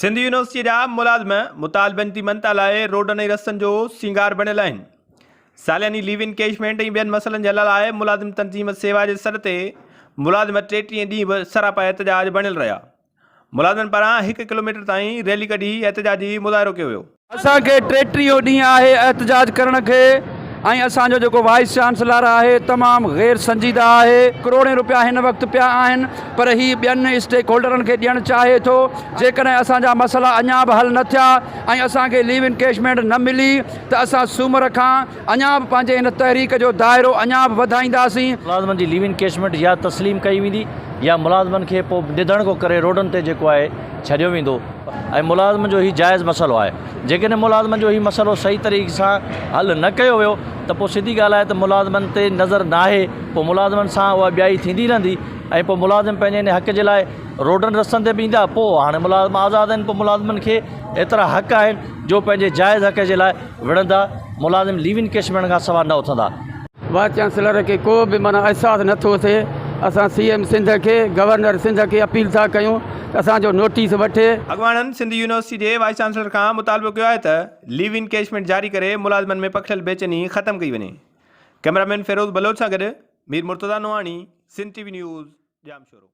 Sindh university जा मुलाज़िम मुतालबनि जी मन्नत लाइ रोडनि ऐं रस्तनि जो सींगार बणियल आहिनि। सालियानी लीव इनकेशमेंट ऐं ॿियनि मसइलनि जे हल लाइ मुलाज़िम तनज़ीम सेवा जे सर ते मुलाज़िम 33 ॾींहं बि सरापा एहतजाज बणियल रहिया। मुलाज़िमनि पारां 1 किलोमीटर ताईं रैली कढी एहतजाजी मुज़ाहिरो कयो वियो। असांखे 33 ॾींहं आहे एहतजाज करण खे ऐं असांजो जेको वाइस चांसलर आहे तमामु गैर संजीदा आहे। करोड़ें रुपया हिन वक़्तु पिया आहिनि, पर ही ॿियनि स्टेक होल्डरनि खे ॾियणु चाहे थो। जेकॾहिं असांजा मसइला अञा बि हल न थिया ऐं असांखे लीव इनकेशमेंट न मिली त असां सूमर खां अञा बि पंहिंजे हिन तहरीक जो दाइरो अञा बि वधाईंदासीं। मुलाज़िमनि जी लीव इनकेशमेंट या तस्लीम कई वेंदी या मुलाज़िमनि खे पोइ निधणको करे रोडनि ते जेको आहे छॾियो वेंदो। ऐं मुलाज़िमनि जो ही जाइज़ मसइलो आहे। जेकॾहिं मुलाज़िमनि जो ही मसइलो सही तरीक़े सां हल न कयो वियो त पोइ सिधी ॻाल्हि आहे त मुलाज़िमनि ते नज़र न आहे, पोइ मुलाज़िमनि सां उहा ॿियाई थींदी रहंदी ऐं पोइ मुलाज़िम पंहिंजे हिन हक़ जे लाइ रोडनि रस्तनि ते बि ईंदा। पोइ हाणे मुलाज़िम आज़ादु आहिनि, पोइ मुलाज़िमनि खे एतिरा हक़ आहिनि जो पंहिंजे जाइज़ हक़ जे लाइ विढ़ंदा। मुलाज़िम लीव इनकेशमेंट खां सवाइ न उथंदा। वाइस चांसलर खे को बि माना अहसासु नथो थिए। असां CM सिंध खे, गवर्नर सिंध खे अपील था कयूं त असांजो नोटिस वठे। अॻवाननि सिंध यूनिवर्सिटी जे वाइस चांसलर खां मुतालबो कयो आहे त लीव इनकेशमेंट जारी करे मुलाज़िमनि में पखिड़ियल बेचैनी ख़तमु कई वञे। कैमरामैन फिरोज़ बलोच सां गॾु मीर मुर्तज़ा नोहाणी, सिंध TV न्यूज़, जामशोरो।